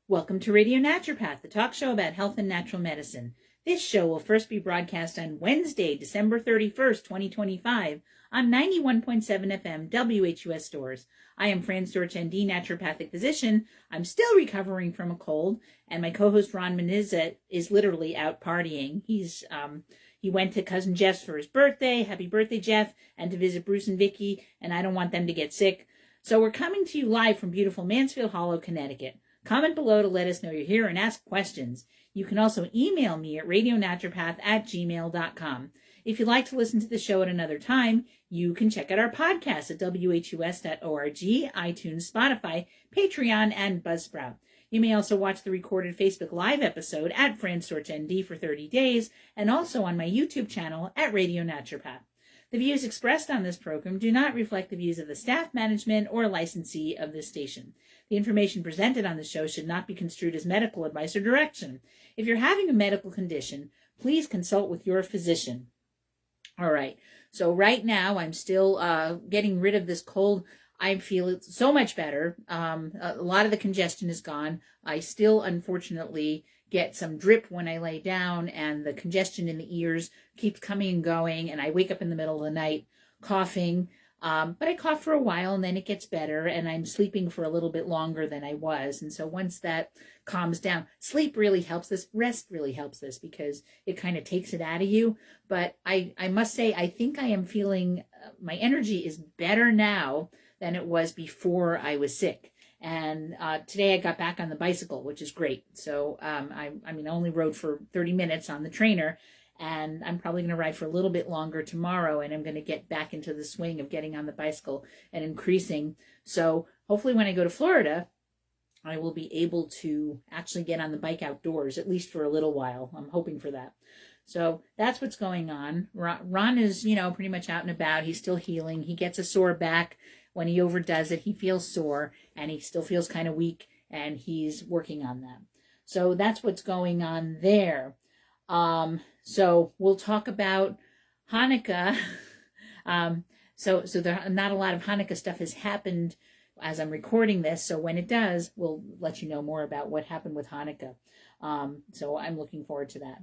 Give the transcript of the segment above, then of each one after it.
Welcome to Radio Naturopath, the talk show about health and natural medicine. This show will first be broadcast on Wednesday, December 31st, 2025 on 91.7 FM WHUS stores. I am Fran Storch, ND, naturopathic physician. I'm still recovering from a cold, and my co-host Ron Menizet is literally out partying. He went to cousin Jeff's for his birthday. Happy birthday, Jeff, and to visit Bruce and Vicky, and I don't want them to get sick. So we're coming to you live from beautiful Mansfield Hollow, Connecticut. Comment below to let us know you're here and ask questions. You can also email me at radionaturopath@gmail.com. If you'd like to listen to the show at another time, you can check out our podcast at whus.org, iTunes, Spotify, Patreon, and Buzzsprout. You may also watch the recorded Facebook Live episode at Fran Storch ND for 30 days, and also on my YouTube channel at Radio Naturopath. The views expressed on this program do not reflect the views of the staff, management, or licensee of this station. The information presented on the show should not be construed as medical advice or direction. If you're having a medical condition, please consult with your physician. All right. So right now, I'm still getting rid of this cold. I feel so much better. A lot of the congestion is gone. I still, unfortunately, get some drip when I lay down, and the congestion in the ears keeps coming and going, and I wake up in the middle of the night coughing. But I cough for a while, and then it gets better, and I'm sleeping for a little bit longer than I was. And so once that calms down, sleep really helps this. Rest really helps this because it kind of takes it out of you. But I must say, I think I am feeling my energy is better now than it was before I was sick. And today I got back on the bicycle, which is great. So I only rode for 30 minutes on the trainer. And I'm probably going to ride for a little bit longer tomorrow, and I'm going to get back into the swing of getting on the bicycle and increasing. So hopefully when I go to Florida, I will be able to actually get on the bike outdoors, at least for a little while. I'm hoping for that. So that's what's going on. Ron is, pretty much out and about. He's still healing. He gets a sore back. When he overdoes it, he feels sore, and he still feels kind of weak, and he's working on that. So that's what's going on there. So we'll talk about Hanukkah. So there not a lot of Hanukkah stuff has happened as I'm recording this. So when it does, we'll let you know more about what happened with Hanukkah. So I'm looking forward to that.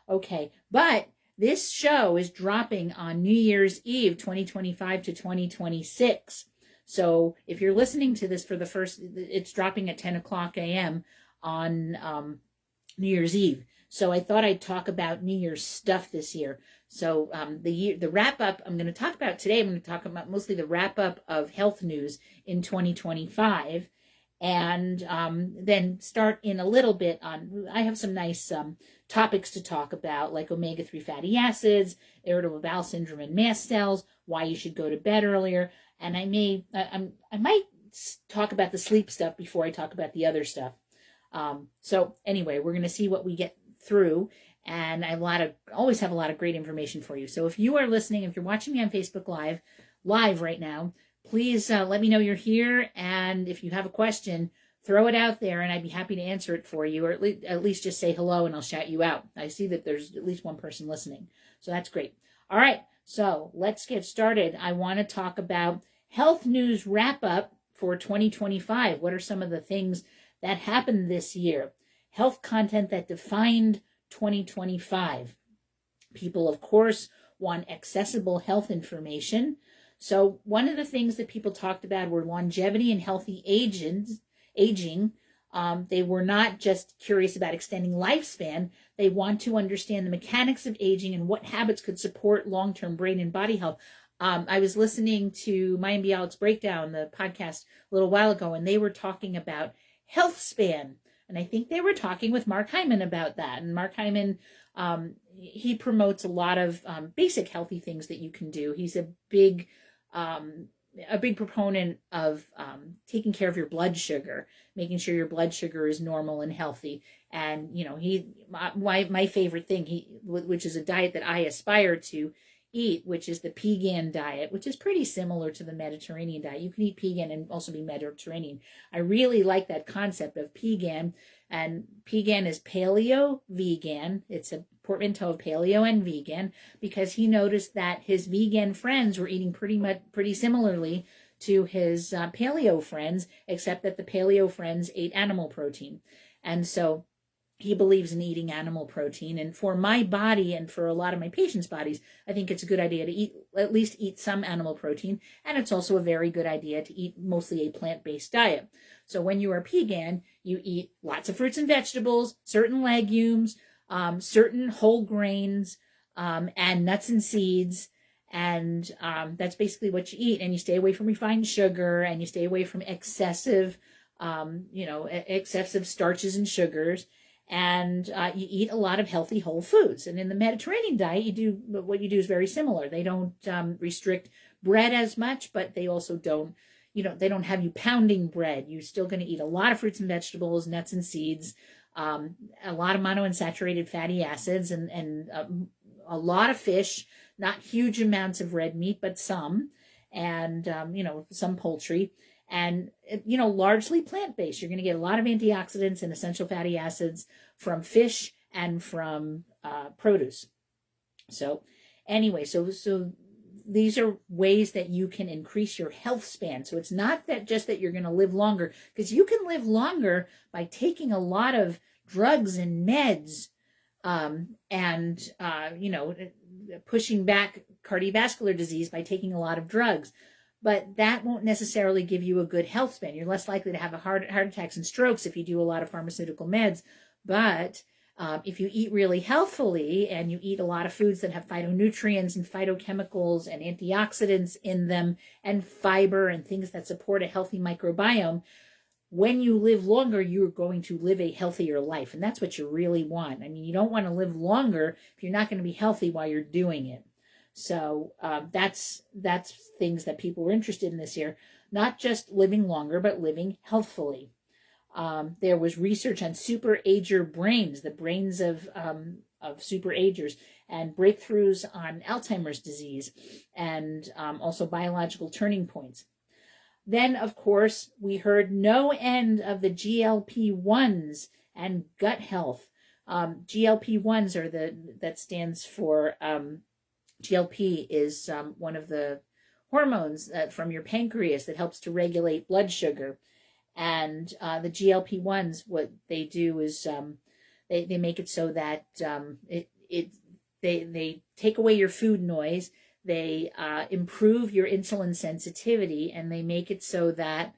Okay. But this show is dropping on New Year's Eve, 2025 to 2026. So if you're listening to this for the first, it's dropping at 10 o'clock a.m. on, New Year's Eve. So I thought I'd talk about New Year's stuff this year. So the wrap-up I'm going to talk about today, I'm going to talk about mostly the wrap-up of health news in 2025. And then start in a little bit on, I have some nice topics to talk about, like omega-3 fatty acids, irritable bowel syndrome and mast cells, why you should go to bed earlier. And I might talk about the sleep stuff before I talk about the other stuff. So anyway, we're going to see what we get through, and I always have a lot of great information for you. So if you are listening, if you're watching me on Facebook live right now, please let me know you're here, and if you have a question, throw it out there, and I'd be happy to answer it for you, or at least just say hello, and I'll shout you out. I see that there's at least one person listening, so that's great. All right, so let's get started. I want to talk about health news wrap-up for 2025. What are some of the things that happened this year? Health content that defined 2025. People, of course, want accessible health information. So one of the things that people talked about were longevity and healthy aging. They were not just curious about extending lifespan. They want to understand the mechanics of aging and what habits could support long-term brain and body health. I was listening to Mayim Bialik's Breakdown, the podcast, a little while ago, and they were talking about health span. And I think they were talking with Mark Hyman about that. And Mark Hyman, he promotes a lot of basic healthy things that you can do. He's a big proponent of taking care of your blood sugar, making sure your blood sugar is normal and healthy. And, my favorite thing, which is a diet that I aspire to eat, which is the Pegan diet, which is pretty similar to the Mediterranean diet. You can eat Pegan and also be Mediterranean. I really like that concept of Pegan, and Pegan is paleo vegan. It's a portmanteau of paleo and vegan, because he noticed that his vegan friends were eating pretty similarly to his paleo friends, except that the paleo friends ate animal protein. And so he believes in eating animal protein. And for my body and for a lot of my patients' bodies, I think it's a good idea to at least eat some animal protein. And it's also a very good idea to eat mostly a plant-based diet. So when you are vegan, you eat lots of fruits and vegetables, certain legumes, certain whole grains, and nuts and seeds. And that's basically what you eat. And you stay away from refined sugar, and you stay away from excessive starches and sugars. And you eat a lot of healthy whole foods. And in the Mediterranean diet, what you do is very similar. They don't restrict bread as much, but they also don't, they don't have you pounding bread. You're still going to eat a lot of fruits and vegetables, nuts and seeds, a lot of monounsaturated fatty acids, and a lot of fish, not huge amounts of red meat, but some, and, some poultry. And, largely plant-based. You're going to get a lot of antioxidants and essential fatty acids from fish and from produce. So anyway, so these are ways that you can increase your health span. So it's not that you're going to live longer, because you can live longer by taking a lot of drugs and meds, and pushing back cardiovascular disease by taking a lot of drugs. But that won't necessarily give you a good health span. You're less likely to have heart attacks and strokes if you do a lot of pharmaceutical meds. But if you eat really healthfully, and you eat a lot of foods that have phytonutrients and phytochemicals and antioxidants in them, and fiber and things that support a healthy microbiome, when you live longer, you're going to live a healthier life. And that's what you really want. I mean, you don't want to live longer if you're not going to be healthy while you're doing it. So that's things that people were interested in this year, not just living longer, but living healthfully. There was research on super-ager brains, the brains of super-agers, and breakthroughs on Alzheimer's disease, and also biological turning points. Then, of course, we heard no end of the GLP-1s and gut health. GLP-1s that stands for GLP is one of the hormones from your pancreas that helps to regulate blood sugar. And the GLP-1s, what they do is they make it so that they take away your food noise. They improve your insulin sensitivity, and they make it so that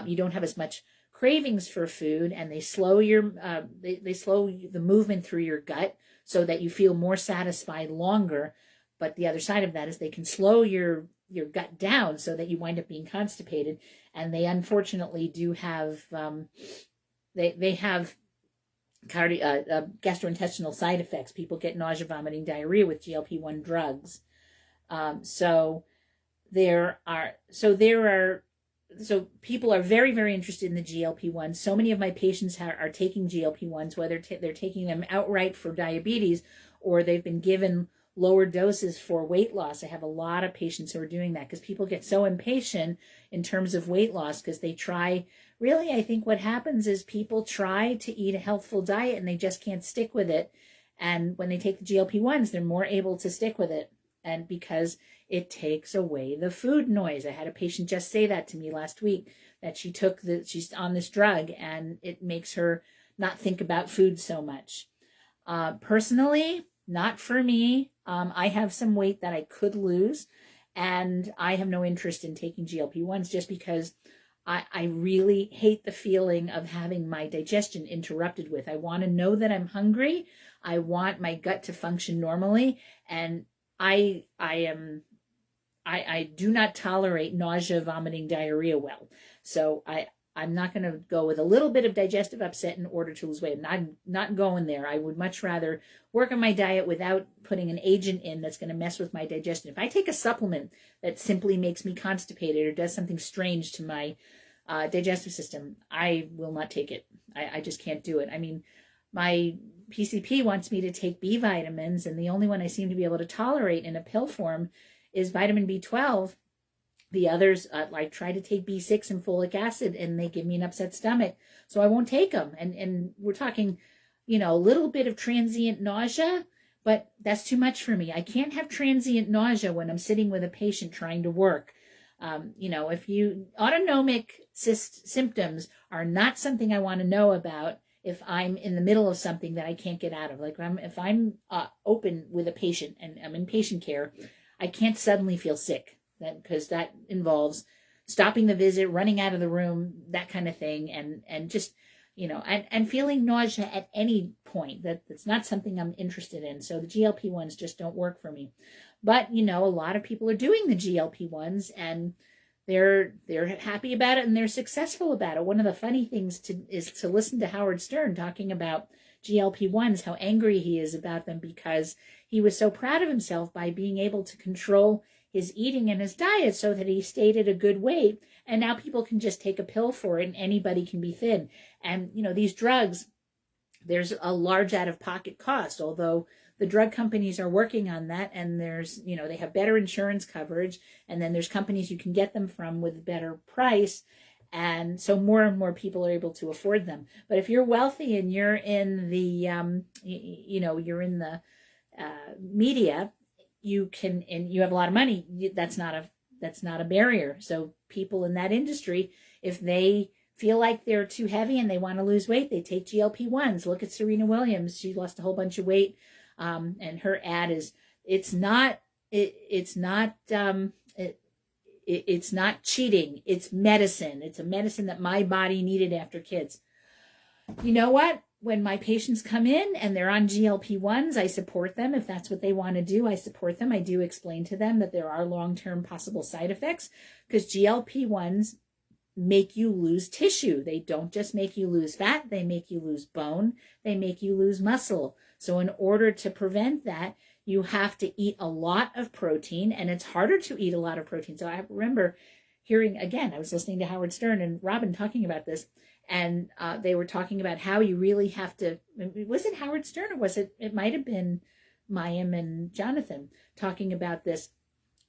you don't have as much cravings for food, and they slow they slow the movement through your gut so that you feel more satisfied longer. But the other side of that is they can slow your gut down so that you wind up being constipated. And they unfortunately do have, they have gastrointestinal side effects. People get nausea, vomiting, diarrhea with GLP-1 drugs. So people are very, very interested in the GLP-1s. So many of my patients are taking GLP-1s, whether they're taking them outright for diabetes or they've been given lower doses for weight loss. I have a lot of patients who are doing that because people get so impatient in terms of weight loss because they try, really, I think what happens is people try to eat a healthful diet and they just can't stick with it. And when they take the GLP-1s, they're more able to stick with it. And because it takes away the food noise. I had a patient just say that to me last week, that she's on this drug and it makes her not think about food so much. Personally, not for me. I have some weight that I could lose, and I have no interest in taking GLP-1s just because I really hate the feeling of having my digestion interrupted with. I want to know that I'm hungry. I want my gut to function normally, and I do not tolerate nausea, vomiting, diarrhea well. So I'm not going to go with a little bit of digestive upset in order to lose weight. I'm not going there. I would much rather work on my diet without putting an agent in that's going to mess with my digestion. If I take a supplement that simply makes me constipated or does something strange to my digestive system, I will not take it. I just can't do it. I mean, my PCP wants me to take B vitamins, and the only one I seem to be able to tolerate in a pill form is vitamin B12. The others, I try to take B6 and folic acid, and they give me an upset stomach, so I won't take them. And we're talking, a little bit of transient nausea, but that's too much for me. I can't have transient nausea when I'm sitting with a patient trying to work. If autonomic symptoms are not something I want to know about if I'm in the middle of something that I can't get out of. Like if I'm open with a patient and I'm in patient care, I can't suddenly feel sick because that involves stopping the visit, running out of the room, that kind of thing. And just, and feeling nausea at any point. That's not something I'm interested in. So the GLP-1s just don't work for me. But, a lot of people are doing the GLP-1s and they're happy about it and they're successful about it. One of the funny things is to listen to Howard Stern talking about GLP-1s, how angry he is about them because he was so proud of himself by being able to control his eating and his diet so that he stayed at a good weight. And now people can just take a pill for it and anybody can be thin. And, these drugs, there's a large out-of-pocket cost, although the drug companies are working on that, and there's, they have better insurance coverage, and then there's companies you can get them from with a better price, and so more and more people are able to afford them. But if you're wealthy and you're in the, you're in the media, you can, and you have a lot of money, that's not a barrier. So people in that industry, if they feel like they're too heavy and they want to lose weight, they take GLP-1s. Look at Serena Williams. She lost a whole bunch of weight. And her ad is, it's not cheating. It's medicine. It's a medicine that my body needed after kids. You know what? When my patients come in and they're on GLP-1s, I support them. If that's what they want to do, I support them. I do explain to them that there are long-term possible side effects because GLP-1s make you lose tissue. They don't just make you lose fat. They make you lose bone. They make you lose muscle. So in order to prevent that, you have to eat a lot of protein, and it's harder to eat a lot of protein. So I remember hearing, again, I was listening to Howard Stern and Robin talking about this, and they were talking about how you really have to, was it Howard Stern or was it might have been Mayim and Jonathan talking about this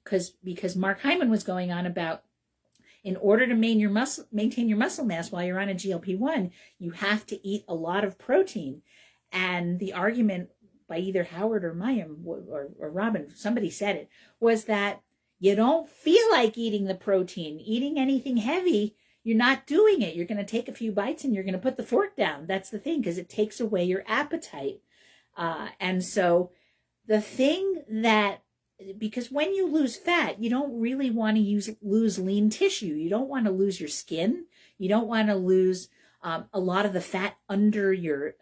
because Mark Hyman was going on about in order to maintain your muscle mass while you're on a GLP-1, you have to eat a lot of protein. And the argument by either Howard or Mayim or Robin, somebody said it, was that you don't feel like eating the protein. Eating anything heavy, you're not doing it. You're going to take a few bites and you're going to put the fork down. That's the thing, because it takes away your appetite. And so the thing that, because when you lose fat, you don't really want to lose lean tissue. You don't want to lose your skin. You don't want to lose a lot of the fat under your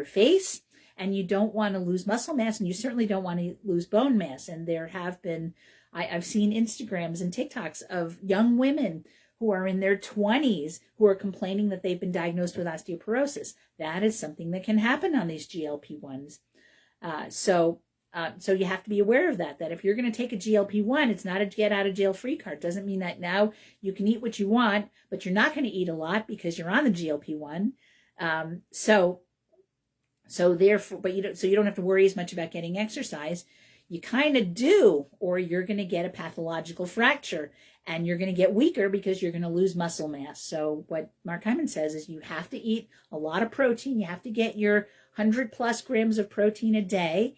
face, and you don't want to lose muscle mass, and you certainly don't want to lose bone mass. And there have been, I've seen Instagrams and TikToks of young women who are in their 20s who are complaining that they've been diagnosed with osteoporosis. That is something that can happen on these GLP-1s. So you have to be aware of that if you're going to take a GLP-1, it's not a get out of jail free card. Doesn't mean that now you can eat what you want, but you're not going to eat a lot because you're on the GLP-1. So therefore, but you don't have to worry as much about getting exercise. You kind of do, or you're going to get a pathological fracture and you're going to get weaker because you're going to lose muscle mass. So what Mark Hyman says is you have to eat a lot of protein. You have to get your 100+ grams of protein a day,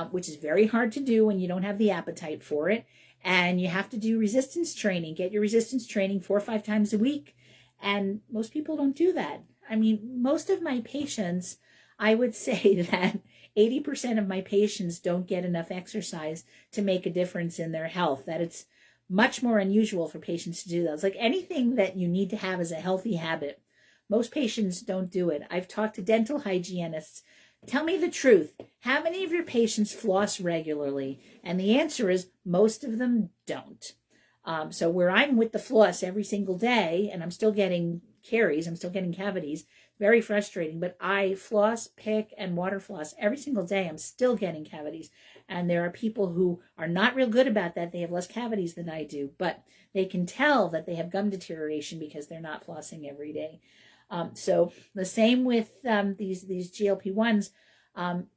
which is very hard to do when you don't have the appetite for it. And you have to do resistance training. Get your resistance training 4 or 5 times a week. And most people don't do that. I mean, most of my patients, I would say that 80% of my patients don't get enough exercise to make a difference in their health, that it's much more unusual for patients to do that. It's like anything that you need to have as a healthy habit. Most patients don't do it. I've talked to dental hygienists. Tell me the truth. How many of your patients floss regularly? And the answer is most of them don't. So where I'm with the floss every single day, and I'm still getting caries, I'm still getting cavities, very frustrating, but I floss, pick, and water floss every single day. I'm still getting cavities. And there are people who are not real good about that. They have less cavities than I do, but they can tell that they have gum deterioration because they're not flossing every day. So the same with these GLP-1s.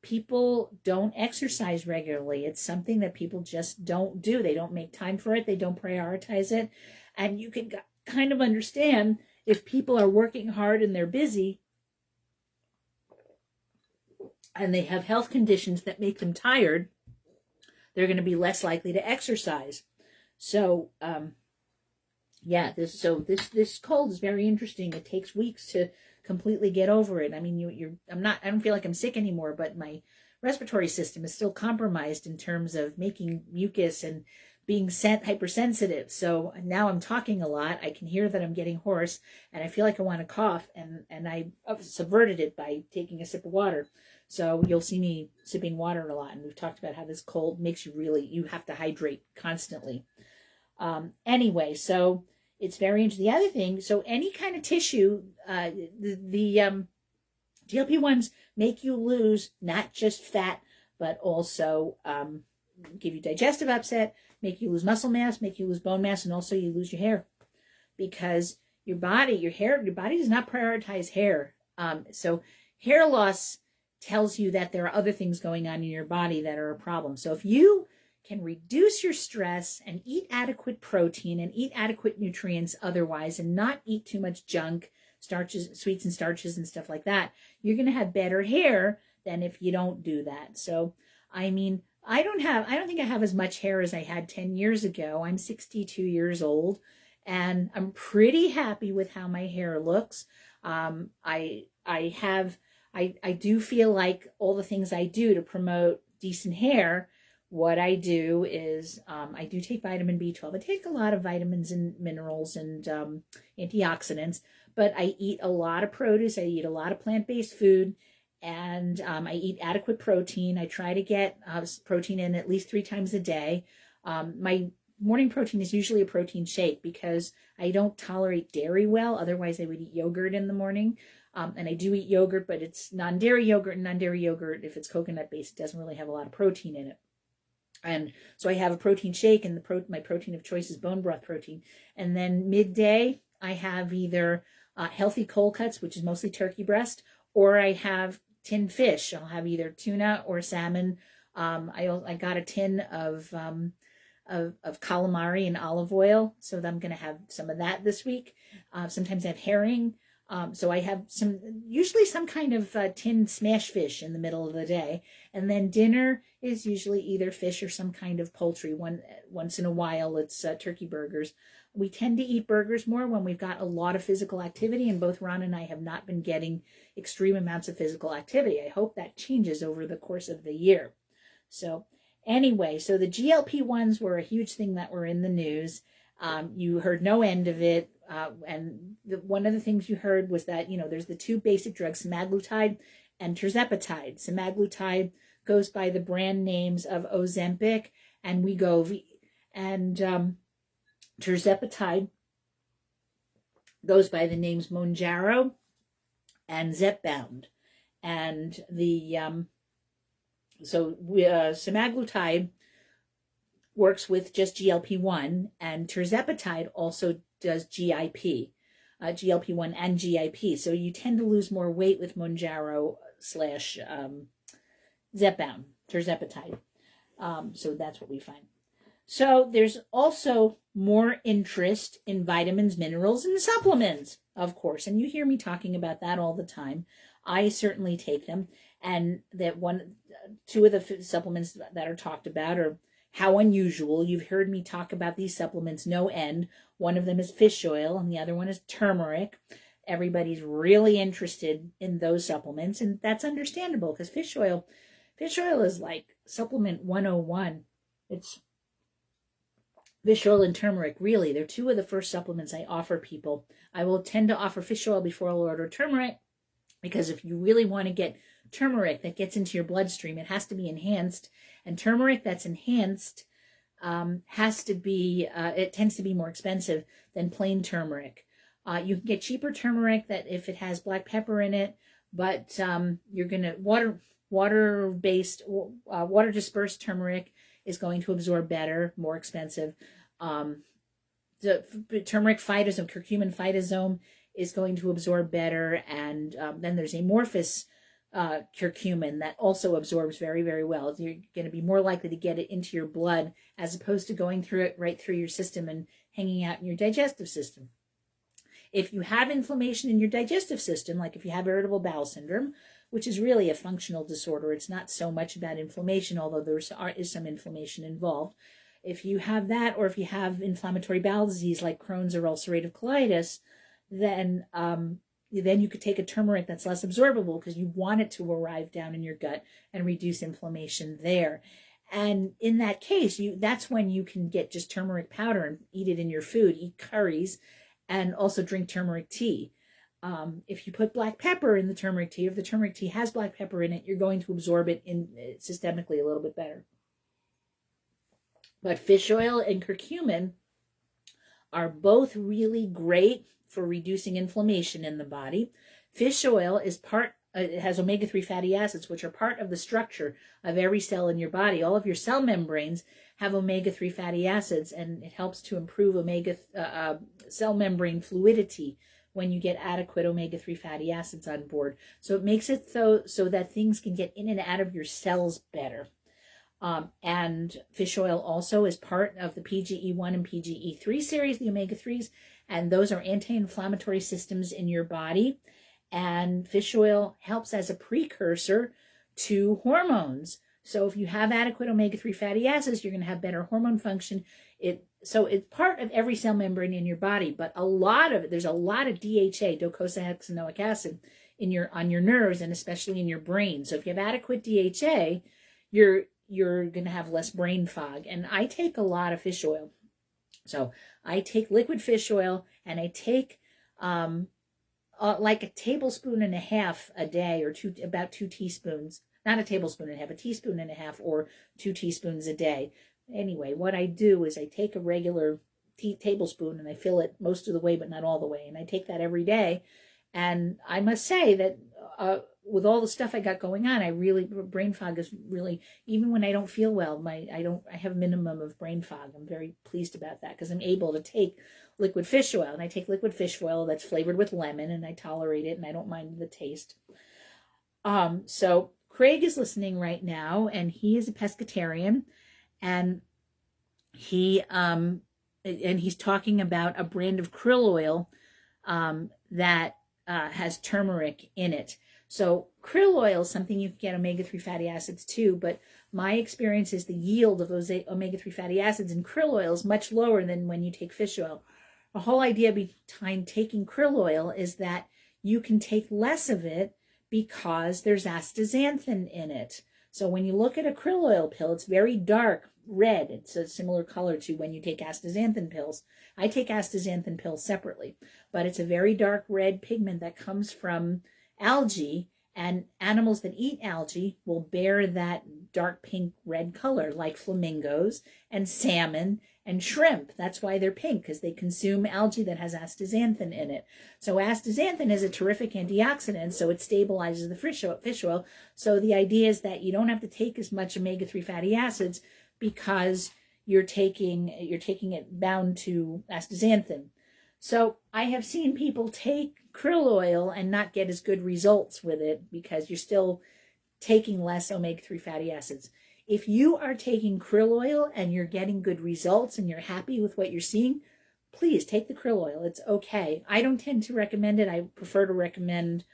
People don't exercise regularly. It's something that people just don't do. They don't make time for it. They don't prioritize it. And you can kind of understand if people are working hard and they're busy and they have health conditions that make them tired, they're going to be less likely to exercise. So Yeah, this cold is very interesting. It takes weeks to completely get over it. I mean, I don't feel like I'm sick anymore, but my respiratory system is still compromised in terms of making mucus and being hypersensitive. So now I'm talking a lot. I can hear that I'm getting hoarse, and I feel like I want to cough, and I subverted it by taking a sip of water. So you'll see me sipping water a lot, and we've talked about how this cold makes you have to hydrate constantly. Anyway, so it's very interesting. The other thing, so any kind of tissue, the GLP-1s make you lose not just fat, but also give you digestive upset, make you lose muscle mass, make you lose bone mass, and also you lose your hair, because your body does not prioritize hair. So hair loss tells you that there are other things going on in your body that are a problem. So if you can reduce your stress and eat adequate protein and eat adequate nutrients otherwise, and not eat too much junk, starches, sweets and starches and stuff like that, you're going to have better hair than if you don't do that. So, I mean, I don't think I have as much hair as I had 10 years ago. I'm 62 years old, and I'm pretty happy with how my hair looks. I do feel like all the things I do to promote decent hair, what I do is I do take vitamin B12. I take a lot of vitamins and minerals and antioxidants, but I eat a lot of produce. I eat a lot of plant-based food, and I eat adequate protein. I try to get protein in at least 3 times a day. My morning protein is usually a protein shake because I don't tolerate dairy well. Otherwise, I would eat yogurt in the morning. And I do eat yogurt, but it's non-dairy yogurt. And non-dairy yogurt, if it's coconut-based, it doesn't really have a lot of protein in it. And so I have a protein shake, and my protein of choice is bone broth protein. And then midday, I have either healthy cold cuts, which is mostly turkey breast, or I have tinned fish. I'll have either tuna or salmon. I got a tin of calamari and olive oil, so I'm going to have some of that this week. Sometimes I have herring. So I have usually some kind of tinned smash fish in the middle of the day. And then dinner is usually either fish or some kind of poultry. Once in a while, it's turkey burgers. We tend to eat burgers more when we've got a lot of physical activity, and both Ron and I have not been getting extreme amounts of physical activity. I hope that changes over the course of the year. So anyway, so the GLP-1s were a huge thing that were in the news. You heard no end of it. And one of the things you heard was that, there's the 2 basic drugs, semaglutide and tirzepatide. Semaglutide goes by the brand names of Ozempic and Wegovy. And tirzepatide goes by the names Mounjaro and Zepbound. And semaglutide works with just GLP-1, and tirzepatide also does GIP, GLP-1 and GIP. So you tend to lose more weight with Mounjaro / Zepbound, tirzepatide. So that's what we find. So there's also more interest in vitamins, minerals, and supplements, of course. And you hear me talking about that all the time. I certainly take them. And that 2 of the supplements that are talked about are how unusual. You've heard me talk about these supplements no end. One of them is fish oil, and the other one is turmeric. Everybody's really interested in those supplements, and that's understandable because fish oil is like supplement 101. It's fish oil and turmeric, really. They're 2 of the first supplements I offer people. I will tend to offer fish oil before I'll order turmeric, because if you really want to get turmeric that gets into your bloodstream, it has to be enhanced. And turmeric that's enhanced it tends to be more expensive than plain turmeric. You can get cheaper turmeric that if it has black pepper in it, but you're going to water dispersed turmeric is going to absorb better, more expensive. The turmeric phytosome, curcumin phytosome, is going to absorb better, and then there's amorphous curcumin that also absorbs very, very well. You're going to be more likely to get it into your blood as opposed to going through it right through your system and hanging out in your digestive system. If you have inflammation in your digestive system, like if you have irritable bowel syndrome, which is really a functional disorder, it's not so much about inflammation, although there is some inflammation involved. If you have that, or if you have inflammatory bowel disease like Crohn's or ulcerative colitis, then you could take a turmeric that's less absorbable because you want it to arrive down in your gut and reduce inflammation there. And in that case, that's when you can get just turmeric powder and eat it in your food, eat curries, and also drink turmeric tea. If you put black pepper in the turmeric tea, if the turmeric tea has black pepper in it, you're going to absorb it systemically a little bit better. But fish oil and curcumin are both really great for reducing inflammation in the body. Fish oil it has omega-3 fatty acids, which are part of the structure of every cell in your body. All of your cell membranes have omega-3 fatty acids, and it helps to improve cell membrane fluidity when you get adequate omega-3 fatty acids on board. So it makes it so that things can get in and out of your cells better. And fish oil also is part of the PGE1 and PGE3 series, the omega-3s, and those are anti-inflammatory systems in your body. And fish oil helps as a precursor to hormones. So if you have adequate omega-3 fatty acids, you're going to have better hormone function. So it's part of every cell membrane in your body, but there's a lot of DHA, docosahexaenoic acid, on your nerves and especially in your brain. So if you have adequate DHA, you're going to have less brain fog. And I take a lot of fish oil. So I take liquid fish oil, and I take like a tablespoon and a half a day, or about 2 teaspoons. Not a tablespoon and a half, a teaspoon and a half, or 2 teaspoons a day. Anyway, what I do is I take a regular tablespoon and I fill it most of the way, but not all the way. And I take that every day. And I must say that with all the stuff I got going on, brain fog is really, even when I don't feel well, I have a minimum of brain fog. I'm very pleased about that because I'm able to take liquid fish oil, and I take liquid fish oil that's flavored with lemon, and I tolerate it, and I don't mind the taste. So Craig is listening right now, and he is a pescatarian, and he's talking about a brand of krill oil that has turmeric in it. So krill oil is something you can get omega-3 fatty acids too, but my experience is the yield of those omega-3 fatty acids in krill oil is much lower than when you take fish oil. The whole idea behind taking krill oil is that you can take less of it because there's astaxanthin in it. So when you look at a krill oil pill, it's very dark red. It's a similar color to when you take astaxanthin pills. I take astaxanthin pills separately, but it's a very dark red pigment that comes from algae, and animals that eat algae will bear that dark pink red color, like flamingos and salmon and shrimp. That's why they're pink, because they consume algae that has astaxanthin in it. So astaxanthin is a terrific antioxidant, so it stabilizes the fish oil. So the idea is that you don't have to take as much omega-3 fatty acids because you're taking it bound to astaxanthin. So I have seen people take krill oil and not get as good results with it because you're still taking less omega-3 fatty acids. If you are taking krill oil and you're getting good results and you're happy with what you're seeing, please take the krill oil. It's okay. I don't tend to recommend it. I prefer to recommend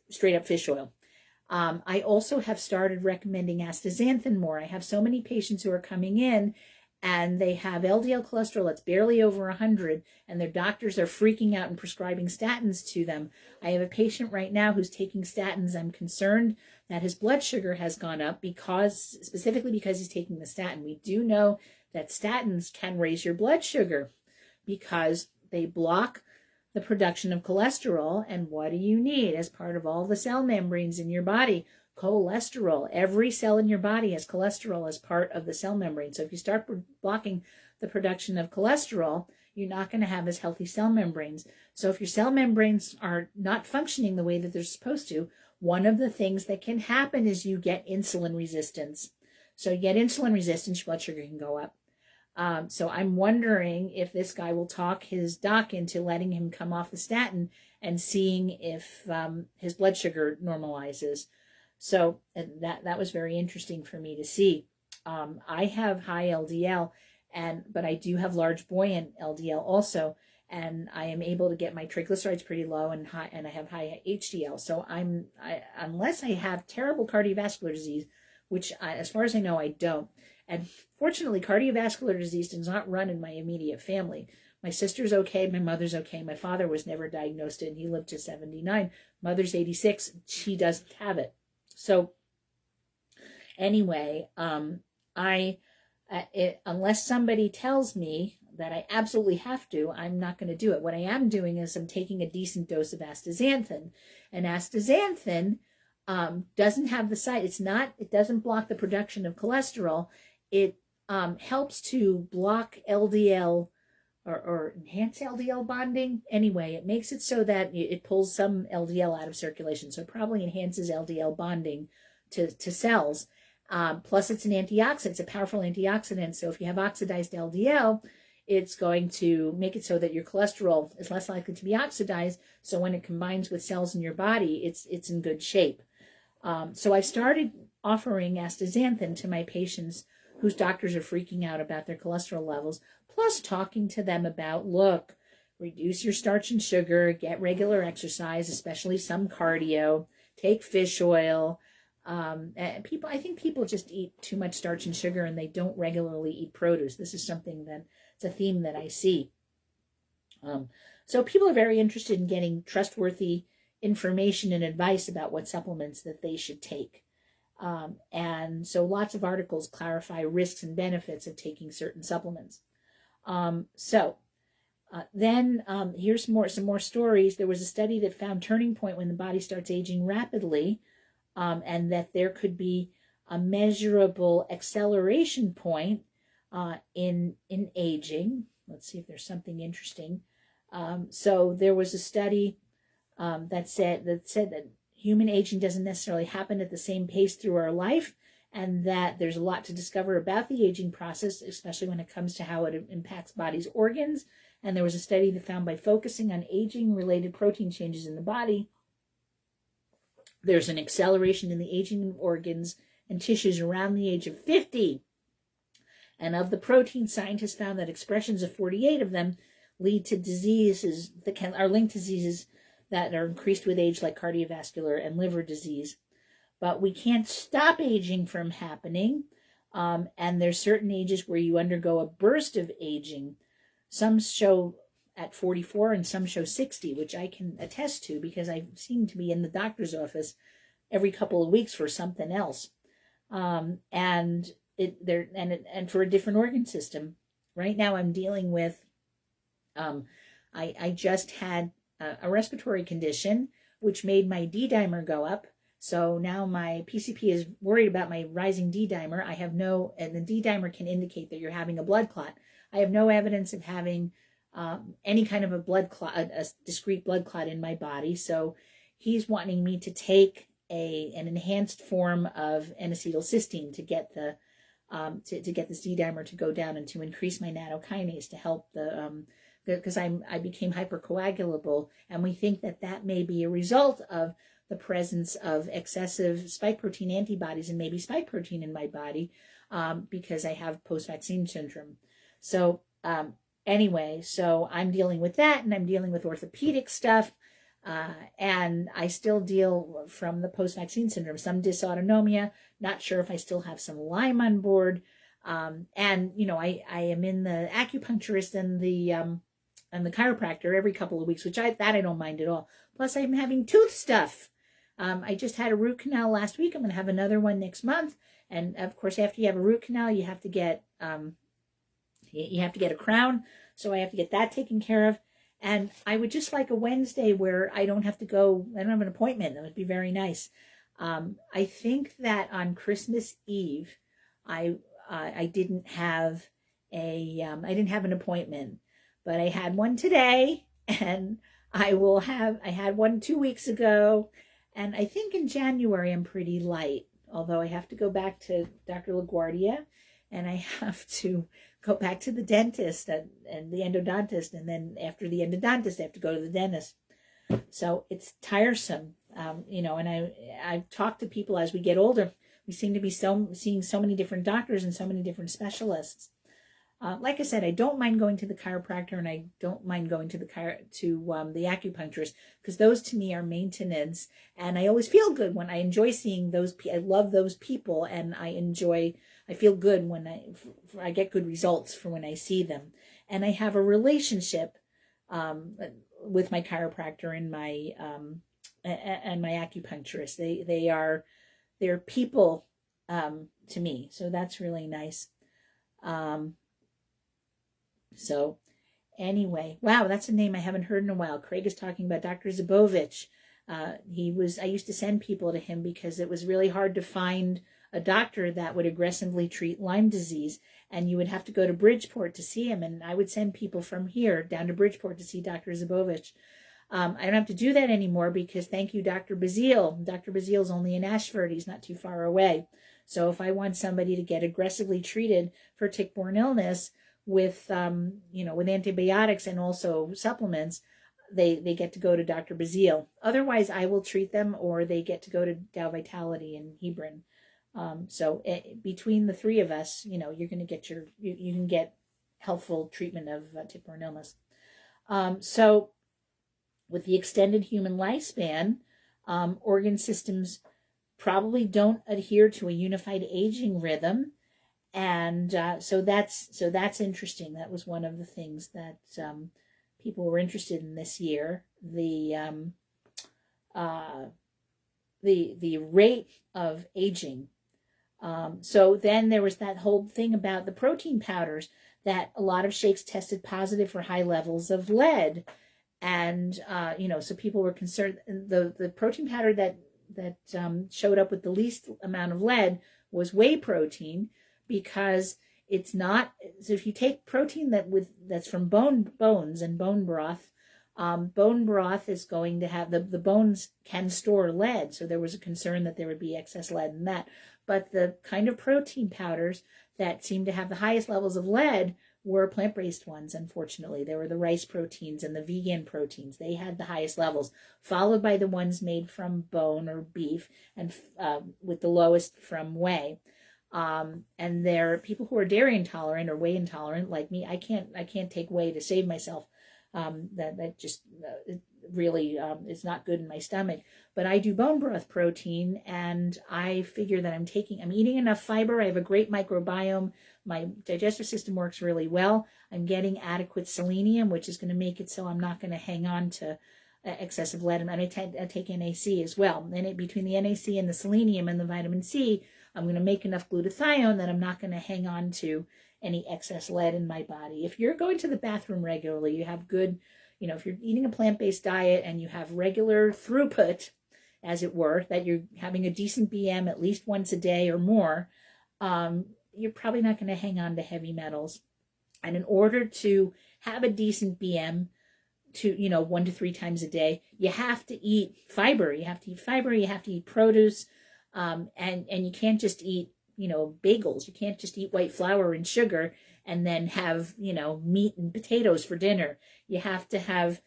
straight up fish oil. I also have started recommending astaxanthin more. I have so many patients who are coming in and they have LDL cholesterol that's barely over 100, and their doctors are freaking out and prescribing statins to them. I have a patient right now who's taking statins. I'm concerned that his blood sugar has gone up specifically because he's taking the statin. We do know that statins can raise your blood sugar because they block the production of cholesterol. And what do you need as part of all the cell membranes in your body? Cholesterol. Every cell in your body has cholesterol as part of the cell membrane. So if you start blocking the production of cholesterol, you're not going to have as healthy cell membranes. So if your cell membranes are not functioning the way that they're supposed to, one of the things that can happen is you get insulin resistance. So you get insulin resistance, your blood sugar can go up. So I'm wondering if this guy will talk his doc into letting him come off the statin and seeing if his blood sugar normalizes. So that was very interesting for me to see. I have high LDL, but I do have large buoyant LDL also, and I am able to get my triglycerides pretty low and I have high HDL. So unless I have terrible cardiovascular disease, which as far as I know, I don't. And fortunately, cardiovascular disease does not run in my immediate family. My sister's okay. My mother's okay. My father was never diagnosed and he lived to 79. Mother's 86. She doesn't have it. So anyway, unless somebody tells me that I absolutely have to, I'm not going to do it. What I am doing is I'm taking a decent dose of astaxanthin. And astaxanthin doesn't have the side. It doesn't block the production of cholesterol. It helps to block LDL or enhance LDL bonding. Anyway, it makes it so that it pulls some LDL out of circulation. So it probably enhances LDL bonding to cells. Plus it's an antioxidant. It's a powerful antioxidant. So if you have oxidized LDL, it's going to make it so that your cholesterol is less likely to be oxidized. So when it combines with cells in your body, it's in good shape. So I started offering astaxanthin to my patients whose doctors are freaking out about their cholesterol levels, plus talking to them about, look, reduce your starch and sugar, get regular exercise, especially some cardio, take fish oil. I think people just eat too much starch and sugar and they don't regularly eat produce. This is something that it's a theme that I see. So people are very interested in getting trustworthy information and advice about what supplements that they should take. And so lots of articles clarify risks and benefits of taking certain supplements. Then here's some more stories. There was a study that found turning point when the body starts aging rapidly, and that there could be a measurable acceleration point in aging. Let's see if there's something interesting. So there was a study that said that human aging doesn't necessarily happen at the same pace through our life, and that there's a lot to discover about the aging process, especially when it comes to how it impacts body's organs. And there was a study that found by focusing on aging-related protein changes in the body, there's an acceleration in the aging of organs and tissues around the age of 50. And of the proteins, scientists found that expressions of 48 of them lead to diseases that are linked to diseases that are increased with age, like cardiovascular and liver disease. But we can't stop aging from happening. And there's certain ages where you undergo a burst of aging. Some show at 44 and some show 60, which I can attest to because I seem to be in the doctor's office every couple of weeks for something else. And for a different organ system. Right now I'm dealing with, I just had a respiratory condition, which made my D-dimer go up. So now my PCP is worried about my rising D-dimer. And the D-dimer can indicate that you're having a blood clot. I have no evidence of having any kind of a blood clot, a discrete blood clot in my body. So he's wanting me to take an enhanced form of N-acetylcysteine to get the to get this D-dimer to go down and to increase my nattokinase to help because I became hypercoagulable, and we think that may be a result of the presence of excessive spike protein antibodies and maybe spike protein in my body because I have post-vaccine syndrome. So anyway, so I'm dealing with that, and I'm dealing with orthopedic stuff, and I still deal from the post-vaccine syndrome, some dysautonomia, not sure if I still have some Lyme on board, and I am in the acupuncturist and the chiropractor every couple of weeks, which I don't mind at all. Plus I'm having tooth stuff. I just had a root canal last week. I'm going to have another one next month. And of course, after you have a root canal, you have to get a crown. So I have to get that taken care of. And I would just like a Wednesday where I don't have an appointment. That would be very nice. I think that on Christmas Eve, I didn't have an appointment, but I had one today, and I had one 2 weeks ago, and I think in January I'm pretty light, although I have to go back to Dr. LaGuardia, and I have to go back to the dentist and the endodontist, and then after the endodontist, I have to go to the dentist. So it's tiresome, and I've talked to people as we get older. We seem to be seeing so many different doctors and so many different specialists. Like I said, I don't mind going to the chiropractor, and I don't mind going to the acupuncturist, because those to me are maintenance, and I always feel good when I enjoy seeing those. I love those people, and I feel good when I get good results for when I see them, and I have a relationship with my chiropractor and my acupuncturist. They're people to me, so that's really nice. So anyway, wow, that's a name I haven't heard in a while. Craig is talking about Dr. Zabovich. I used to send people to him because it was really hard to find a doctor that would aggressively treat Lyme disease, and you would have to go to Bridgeport to see him, and I would send people from here down to Bridgeport to see Dr. Zabovich. I don't have to do that anymore because, thank you, Dr. Bazile. Dr. Bazile's only in Ashford. He's not too far away. So if I want somebody to get aggressively treated for tick-borne illness with antibiotics and also supplements, they get to go to Dr. Bazile. Otherwise, I will treat them, or they get to go to Dow Vitality in Hebron. Between the three of us, you're going to get you can get helpful treatment of tick-borne illness. So with the extended human lifespan, organ systems probably don't adhere to a unified aging rhythm. And so that's interesting. That was one of the things that people were interested in this year. The rate of aging. So then there was that whole thing about the protein powders, that a lot of shakes tested positive for high levels of lead. And, so people were concerned. The protein powder that showed up with the least amount of lead was whey protein, because it's not. So if you take protein that's from bones and bone broth is going to have, the bones can store lead. So there was a concern that there would be excess lead in that. But the kind of protein powders that seemed to have the highest levels of lead were plant-based ones, unfortunately. There were the rice proteins and the vegan proteins. They had the highest levels, followed by the ones made from bone or beef, and with the lowest from whey. And there are people who are dairy intolerant or whey intolerant, like me. I can't take whey to save myself. That just really is not good in my stomach. But I do bone broth protein, and I figure that I'm eating enough fiber. I have a great microbiome. My digestive system works really well. I'm getting adequate selenium, which is going to make it so I'm not going to hang on to excessive lead. And I take NAC as well. And between the NAC and the selenium and the vitamin C, I'm going to make enough glutathione that I'm not going to hang on to any excess lead in my body. If you're going to the bathroom regularly, you have good, if you're eating a plant-based diet and you have regular throughput, as it were, that you're having a decent BM at least once a day or more, you're probably not going to hang on to heavy metals. And in order to have a decent BM, to 1 to 3 times a day, you have to eat fiber. You have to eat produce, and you can't just eat bagels. You can't just eat white flour and sugar and then have meat and potatoes for dinner. You have to have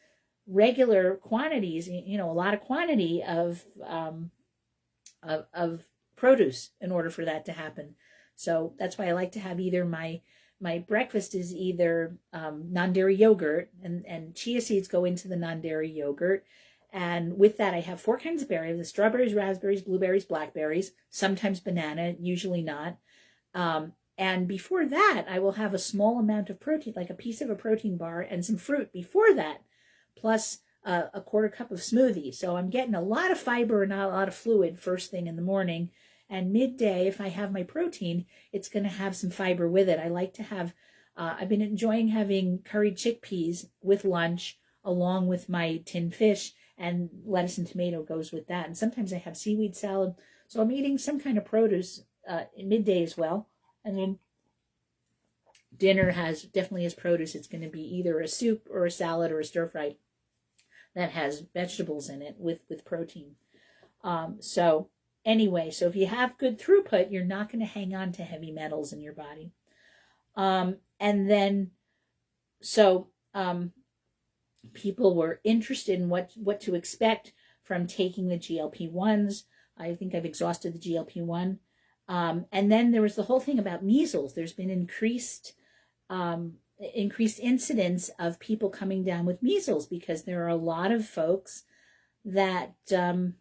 regular quantities, a lot of quantity of produce in order for that to happen. So that's why I like to have either my breakfast is either non-dairy yogurt, and chia seeds go into the non-dairy yogurt. And with that, I have 4 kinds of berries: the strawberries, raspberries, blueberries, blackberries, sometimes banana, usually not. And before that, I will have a small amount of protein, like a piece of a protein bar and some fruit before that, plus a quarter cup of smoothie. So I'm getting a lot of fiber and not a lot of fluid first thing in the morning. And midday, if I have my protein, it's going to have some fiber with it. I like to have, I've been enjoying having curried chickpeas with lunch along with my tinned fish, and lettuce and tomato goes with that. And sometimes I have seaweed salad. So I'm eating some kind of produce in midday as well. And then dinner definitely has produce. It's going to be either a soup or a salad or a stir fry that has vegetables in it with protein. So anyway, so if you have good throughput, you're not going to hang on to heavy metals in your body. And then, so people were interested in what to expect from taking the GLP-1s. I think I've exhausted the GLP-1. And then there was the whole thing about measles. There's been increased increased incidence of people coming down with measles, because there are a lot of folks that there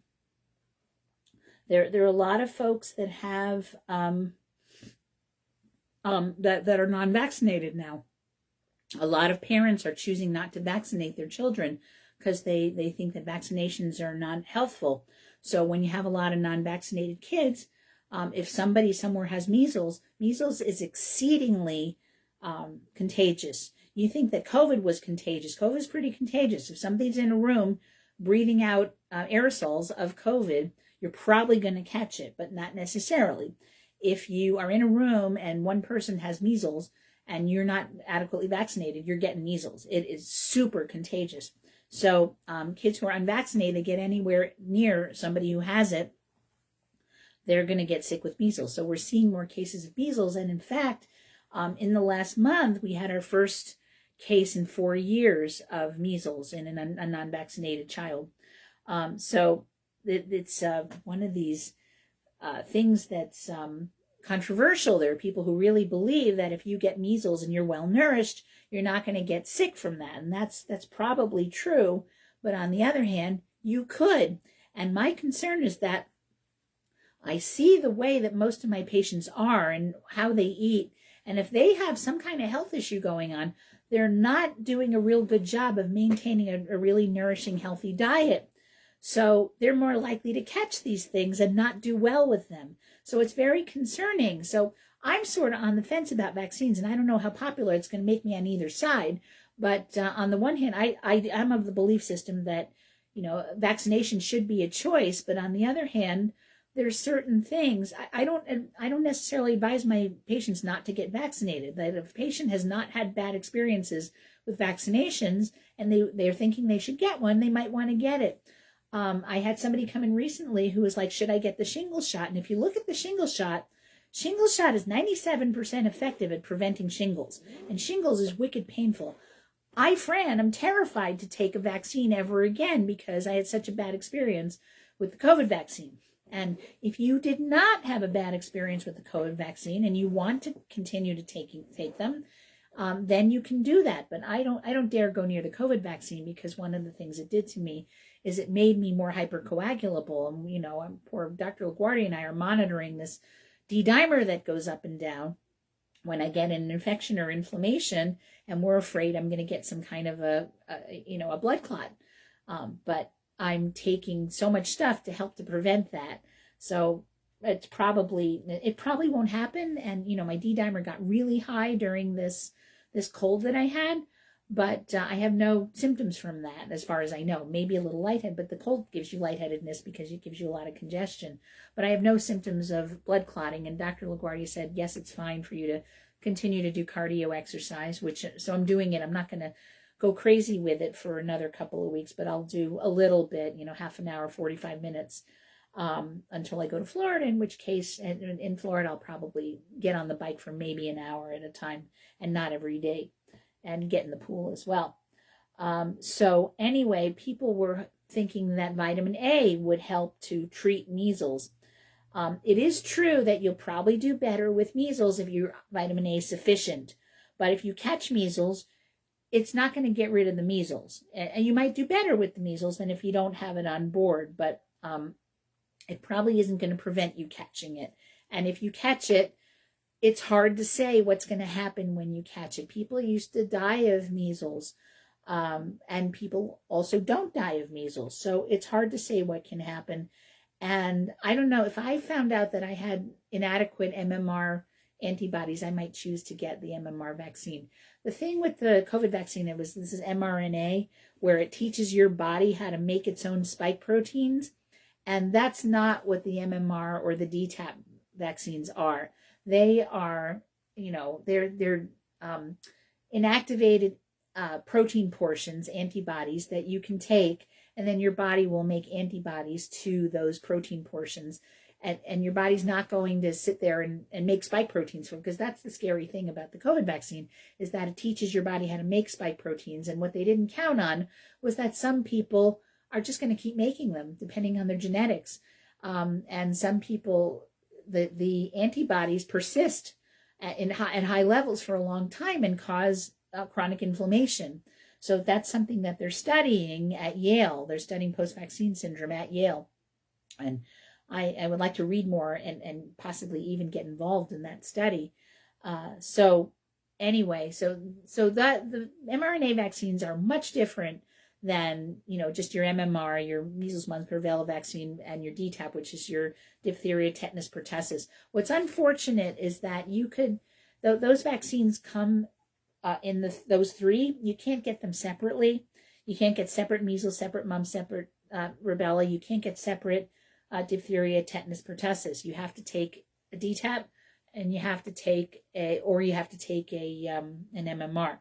are a lot of folks that have that are non-vaccinated now. A lot of parents are choosing not to vaccinate their children because they think that vaccinations are not healthful. So when you have a lot of non-vaccinated kids, if somebody somewhere has measles, measles is exceedingly contagious. You think that COVID was contagious. COVID is pretty contagious. If somebody's in a room breathing out aerosols of COVID, you're probably going to catch it, but not necessarily. If you are in a room and one person has measles and you're not adequately vaccinated, you're getting measles. It is super contagious. So kids who are unvaccinated, they get anywhere near somebody who has it, they're going to get sick with measles. So we're seeing more cases of measles. And in fact, in the last month, we had our first case in 4 years of measles in a non-vaccinated child. So it's one of these things that's controversial. There are people who really believe that if you get measles and you're well nourished, you're not going to get sick from that. And that's probably true. But on the other hand, you could. And my concern is that I see the way that most of my patients are and how they eat. And if they have some kind of health issue going on, they're not doing a real good job of maintaining a really nourishing, healthy diet. So they're more likely to catch these things and not do well with them. So it's very concerning. So I'm sort of on the fence about vaccines, and I don't know how popular it's going to make me on either side. But on the one hand, I'm of the belief system that, vaccination should be a choice. But on the other hand, there's certain things I don't necessarily advise my patients not to get vaccinated. That if a patient has not had bad experiences with vaccinations and they're thinking they should get one, they might want to get it. I had somebody come in recently who was like, should I get the shingles shot? And if you look at the shingles shot is 97% effective at preventing shingles. And shingles is wicked painful. I'm terrified to take a vaccine ever again because I had such a bad experience with the COVID vaccine. And if you did not have a bad experience with the COVID vaccine and you want to continue to take them, then you can do that. But I don't dare go near the COVID vaccine because one of the things it did to me is it made me more hypercoagulable. And, poor Dr. LaGuardia and I are monitoring this D-dimer that goes up and down when I get an infection or inflammation, and we're afraid I'm going to get some kind of a blood clot. But I'm taking so much stuff to help to prevent that. So it probably won't happen. And, my D-dimer got really high during this cold that I had, but I have no symptoms from that as far as I know. Maybe a little lightheaded, but the cold gives you lightheadedness because it gives you a lot of congestion. But I have no symptoms of blood clotting. And Dr. LaGuardia said, yes, it's fine for you to continue to do cardio exercise, so I'm doing it. I'm not going to go crazy with it for another couple of weeks, but I'll do a little bit, half an hour, 45 minutes until I go to Florida, in which case in Florida, I'll probably get on the bike for maybe an hour at a time and not every day, and get in the pool as well. So anyway, people were thinking that vitamin A would help to treat measles. It is true that you'll probably do better with measles if your vitamin A is sufficient. But if you catch measles, it's not going to get rid of the measles. And you might do better with the measles than if you don't have it on board. But it probably isn't going to prevent you catching it. And if you catch it, it's hard to say what's going to happen when you catch it. People used to die of measles. And people also don't die of measles. So it's hard to say what can happen. And I don't know, if I found out that I had inadequate MMR antibodies, I might choose to get the MMR vaccine. The thing with the COVID vaccine, this is mRNA, where it teaches your body how to make its own spike proteins. And that's not what the MMR or the DTaP vaccines are. They are, they're inactivated protein portions, antibodies that you can take, and then your body will make antibodies to those protein portions. And your body's not going to sit there and make spike proteins for them, because that's the scary thing about the COVID vaccine, is that it teaches your body how to make spike proteins. And what they didn't count on was that some people are just going to keep making them depending on their genetics. And some people, the antibodies persist at high levels for a long time and cause chronic inflammation. So that's something that they're studying at Yale. They're studying post-vaccine syndrome at Yale. And I would like to read more and possibly even get involved in that study. So anyway, so that the mRNA vaccines are much different than, just your MMR, your measles, mumps, rubella vaccine, and your DTaP, which is your diphtheria, tetanus, pertussis. What's unfortunate is that those vaccines come in those three. You can't get them separately. You can't get separate measles, separate mumps, separate rubella. You can't get separate diphtheria, tetanus, pertussis. You have to take a DTaP, and you have to take an MMR.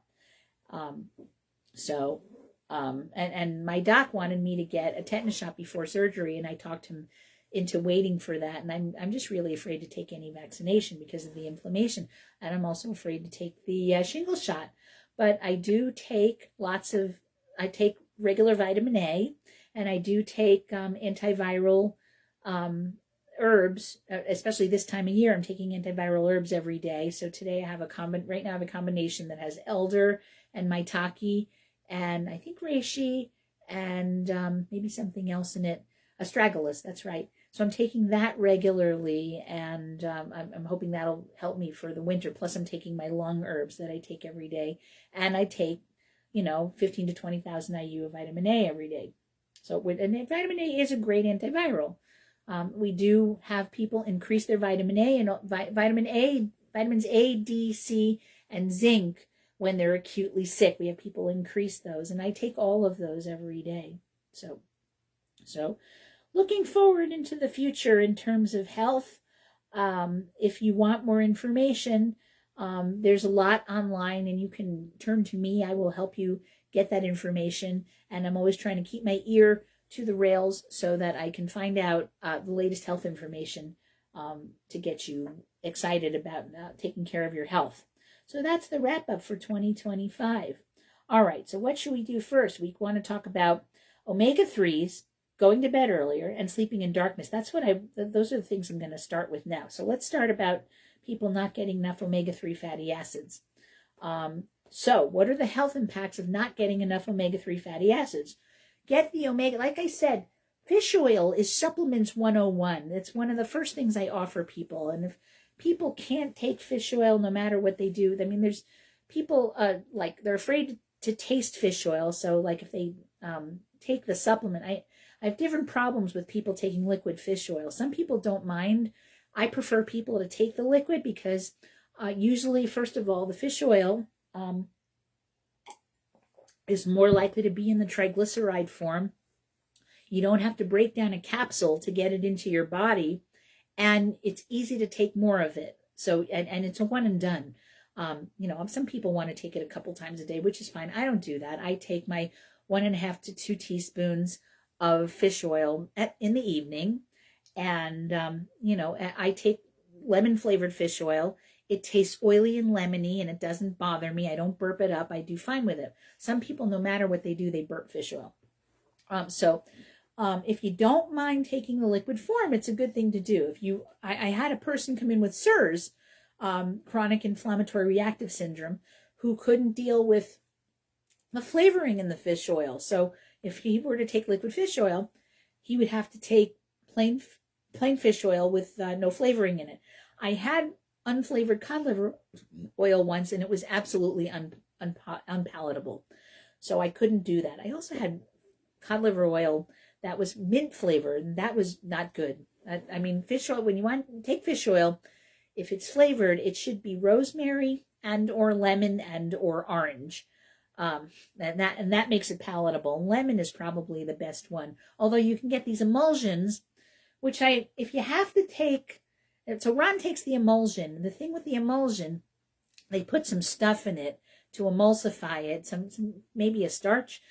And my doc wanted me to get a tetanus shot before surgery, and I talked him into waiting for that. And I'm just really afraid to take any vaccination because of the inflammation. And I'm also afraid to take the shingles shot. But I do take I take regular vitamin A, and I do take antiviral herbs, especially this time of year. I'm taking antiviral herbs every day. So today I have a combination that has elder and maitake, and I think reishi, and maybe something else in it. Astragalus, that's right. So I'm taking that regularly, and I'm hoping that'll help me for the winter. Plus I'm taking my lung herbs that I take every day, and I take 15 to 20,000 IU of vitamin A every day. So and vitamin A is a great antiviral. We do have people increase their vitamin A and vitamins A, D, C, and zinc when they're acutely sick. We have people increase those, and I take all of those every day. So looking forward into the future in terms of health, if you want more information, there's a lot online, and you can turn to me. I will help you get that information, and I'm always trying to keep my ear to the rails so that I can find out the latest health information to get you excited about taking care of your health. So that's the wrap up for 2025. All right, so what should we do first? We want to talk about omega-3s, going to bed earlier, and sleeping in darkness. Those are the things I'm going to start with now. So let's start about people not getting enough omega-3 fatty acids. So what are the health impacts of not getting enough omega-3 fatty acids? Get the omega, like I said, fish oil is supplements 101. It's one of the first things I offer people. And if people can't take fish oil no matter what they do, I mean, there's people they're afraid to taste fish oil. So like if they take the supplement, I have different problems with people taking liquid fish oil. Some people don't mind. I prefer people to take the liquid because usually, first of all, the fish oil is more likely to be in the triglyceride form. You don't have to break down a capsule to get it into your body, and it's easy to take more of it. So, and it's a one and done. Some people want to take it a couple times a day, which is fine. I don't do that. I take my 1.5 to 2 teaspoons of fish oil in the evening, and I take lemon flavored fish oil. It tastes oily and lemony, and it doesn't bother me. I don't burp it up. I do fine with it. Some people, no matter what they do, they burp fish oil. If you don't mind taking the liquid form, it's a good thing to do. I had a person come in with CIRS, chronic inflammatory reactive syndrome, who couldn't deal with the flavoring in the fish oil. So if he were to take liquid fish oil, he would have to take plain fish oil with no flavoring in it. I had unflavored cod liver oil once, and it was absolutely unpalatable. So I couldn't do that. I also had cod liver oil that was mint flavored, and that was not good. I mean, fish oil, when you want to take fish oil, if it's flavored, it should be rosemary and or lemon and or orange. And that makes it palatable. Lemon is probably the best one. Although you can get these emulsions, which if you have to take, so Ron takes the emulsion. The thing with the emulsion, they put some stuff in it to emulsify it, some maybe a starch.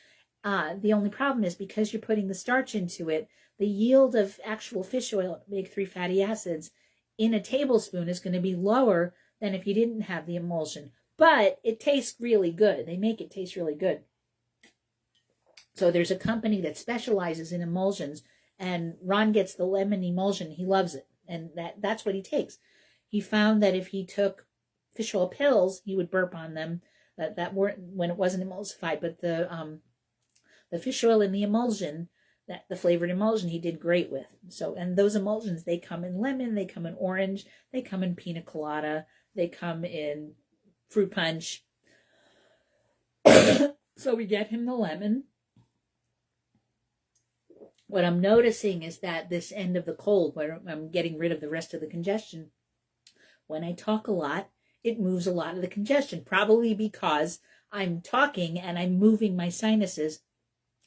The only problem is because you're putting the starch into it, the yield of actual fish oil, omega-3 fatty acids, in a tablespoon is going to be lower than if you didn't have the emulsion. But it tastes really good. They make it taste really good. So there's a company that specializes in emulsions, and Ron gets the lemon emulsion. He loves it, and that's what he takes. He found that if he took fish oil pills, he would burp on them that weren't when it wasn't emulsified, but the fish oil and the emulsion, that the flavored emulsion, he did great with. So, and those emulsions, they come in lemon, they come in orange, they come in pina colada, they come in fruit punch. So we get him the lemon. What I'm noticing is that this end of the cold, where I'm getting rid of the rest of the congestion, when I talk a lot, it moves a lot of the congestion, probably because I'm talking and I'm moving my sinuses.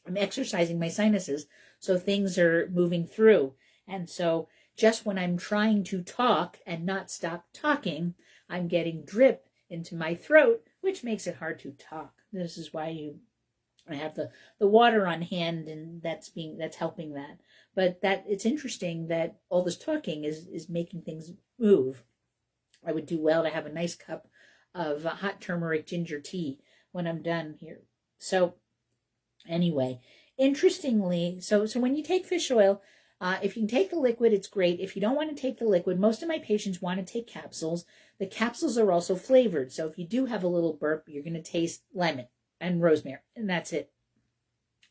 I'm exercising my sinuses, so things are moving through. And so just when I'm trying to talk and not stop talking, I'm getting drip into my throat, which makes it hard to talk. This is why I have the water on hand, and that's helping that. But that it's interesting that all this talking is making things move. I would do well to have a nice cup of hot turmeric ginger tea when I'm done here. So anyway, interestingly, so when you take fish oil, if you can take the liquid, it's great. If you don't want to take the liquid, most of my patients want to take capsules. The capsules are also flavored. So if you do have a little burp, you're going to taste lemon and rosemary, and that's it.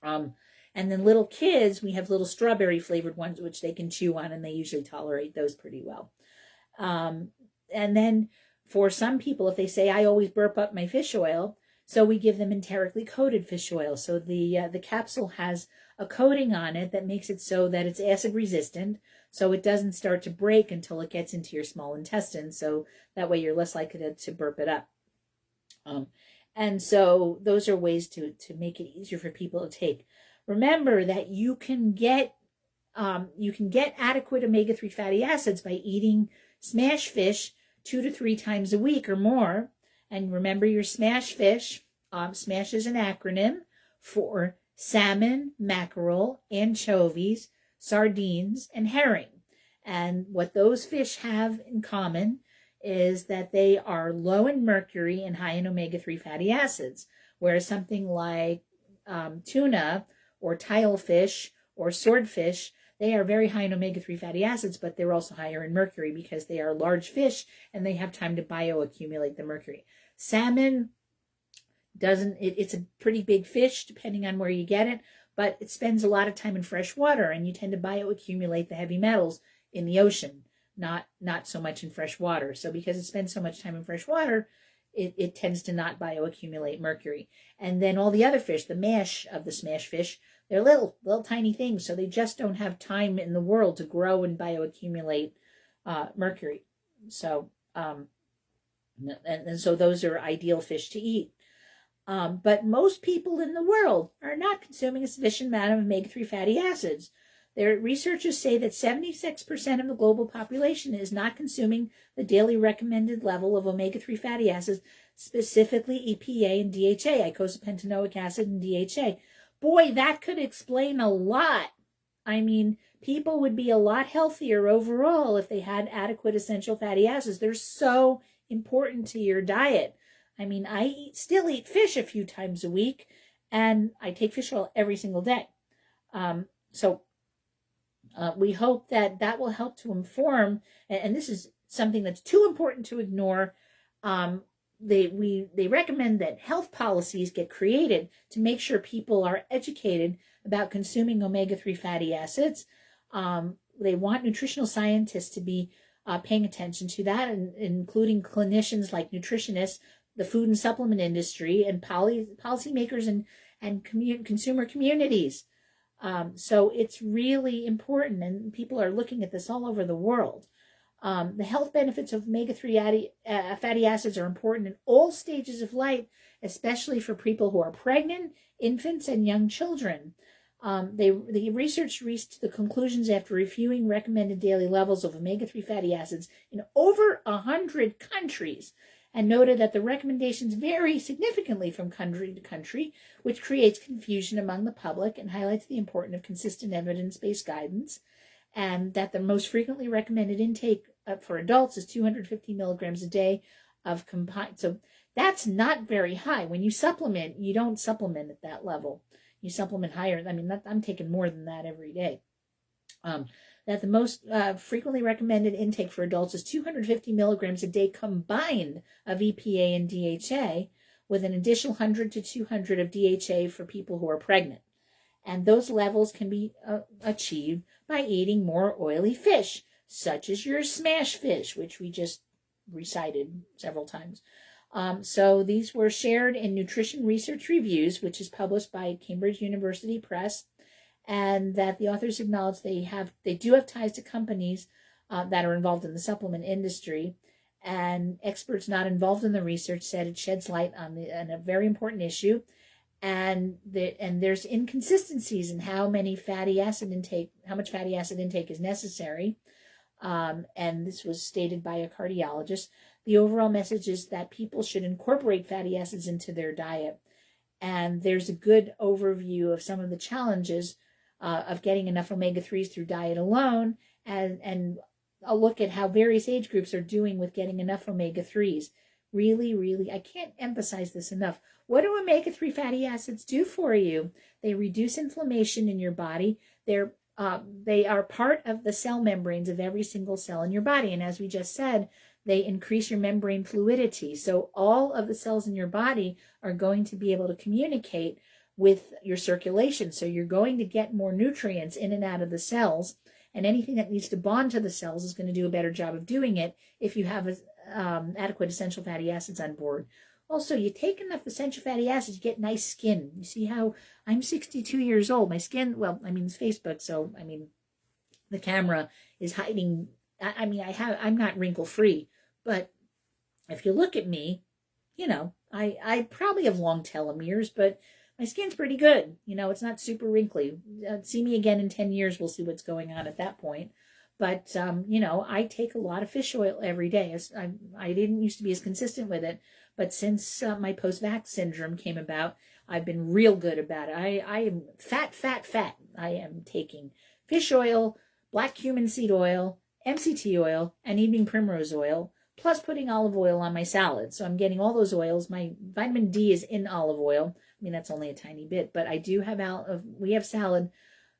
And then little kids, we have little strawberry flavored ones, which they can chew on, and they usually tolerate those pretty well. And then for some people, if they say, I always burp up my fish oil, so we give them enterically coated fish oil. So the capsule has a coating on it that makes it so that it's acid resistant, so it doesn't start to break until it gets into your small intestine. So that way you're less likely to burp it up. And so those are ways to make it easier for people to take. Remember that you can get adequate omega-3 fatty acids by eating smash fish 2 to 3 times a week or more. And remember your smash fish. Smash is an acronym for salmon, mackerel, anchovies, sardines, and herring. And what those fish have in common is that they are low in mercury and high in omega-3 fatty acids, whereas something like tuna or tilefish or swordfish, they are very high in omega-3 fatty acids, but they're also higher in mercury because they are large fish and they have time to bioaccumulate the mercury. Salmon it's a pretty big fish depending on where you get it, but it spends a lot of time in fresh water, and you tend to bioaccumulate the heavy metals in the ocean, not so much in fresh water. So because it spends so much time in fresh water, it tends to not bioaccumulate mercury. And then all the other fish, the mash of the smash fish, they're little tiny things, so they just don't have time in the world to grow and bioaccumulate mercury. So and so those are ideal fish to eat. But most people in the world are not consuming a sufficient amount of omega-3 fatty acids. Their researchers say that 76% of the global population is not consuming the daily recommended level of omega-3 fatty acids, specifically EPA and DHA, eicosapentaenoic acid and DHA. Boy, that could explain a lot. I mean, people would be a lot healthier overall if they had adequate essential fatty acids. They're so important to your diet. I mean, I still eat fish a few times a week, and I take fish oil every single day. So we hope that will help to inform, and this is something that's too important to ignore. They recommend that health policies get created to make sure people are educated about consuming omega-3 fatty acids. They want nutritional scientists to be paying attention to that, and including clinicians like nutritionists, the food and supplement industry, and policymakers and consumer communities. So it's really important, and people are looking at this all over the world. The health benefits of omega-3 fatty acids are important in all stages of life, especially for people who are pregnant, infants, and young children. The research reached the conclusions after reviewing recommended daily levels of omega-3 fatty acids in over 100 countries, and noted that the recommendations vary significantly from country to country, which creates confusion among the public and highlights the importance of consistent evidence-based guidance, and that the most frequently recommended intake for adults is 250 milligrams a day of combined. So that's not very high. When you supplement, you don't supplement at that level. You supplement higher. I mean, I'm taking more than that every day. That the most frequently recommended intake for adults is 250 milligrams a day combined of EPA and DHA, with an additional 100 to 200 of DHA for people who are pregnant. And those levels can be achieved by eating more oily fish, such as your smash fish, which we just recited several times. So these were shared in Nutrition Research Reviews, which is published by Cambridge University Press, and that the authors acknowledge they do have ties to companies that are involved in the supplement industry, and experts not involved in the research said it sheds light on a very important issue, and there's inconsistencies in how much fatty acid intake is necessary, and this was stated by a cardiologist. The overall message is that people should incorporate fatty acids into their diet, and there's a good overview of some of the challenges of getting enough omega-3s through diet alone, and a look at how various age groups are doing with getting enough omega-3s. Really, really, I can't emphasize this enough. What do omega-3 fatty acids do for you? They reduce inflammation in your body. They are part of the cell membranes of every single cell in your body. And as we just said, they increase your membrane fluidity. So all of the cells in your body are going to be able to communicate with your circulation. So you're going to get more nutrients in and out of the cells, and anything that needs to bond to the cells is going to do a better job of doing it if you have adequate essential fatty acids on board. Also, you take enough essential fatty acids, you get nice skin. You see how I'm 62 years old. My skin, well, I mean, it's Facebook, so I mean, the camera is hiding. I'm not wrinkle free, but if you look at me, you know, I probably have long telomeres, but my skin's pretty good. You know, it's not super wrinkly. See me again in 10 years. We'll see what's going on at that point. But, you know, I take a lot of fish oil every day. I didn't used to be as consistent with it. But since my post-vax syndrome came about, I've been real good about it. I am fat. I am taking fish oil, black cumin seed oil, MCT oil, and evening primrose oil, plus putting olive oil on my salad. So I'm getting all those oils. My vitamin D is in olive oil. I mean, that's only a tiny bit, but I do have we have salad.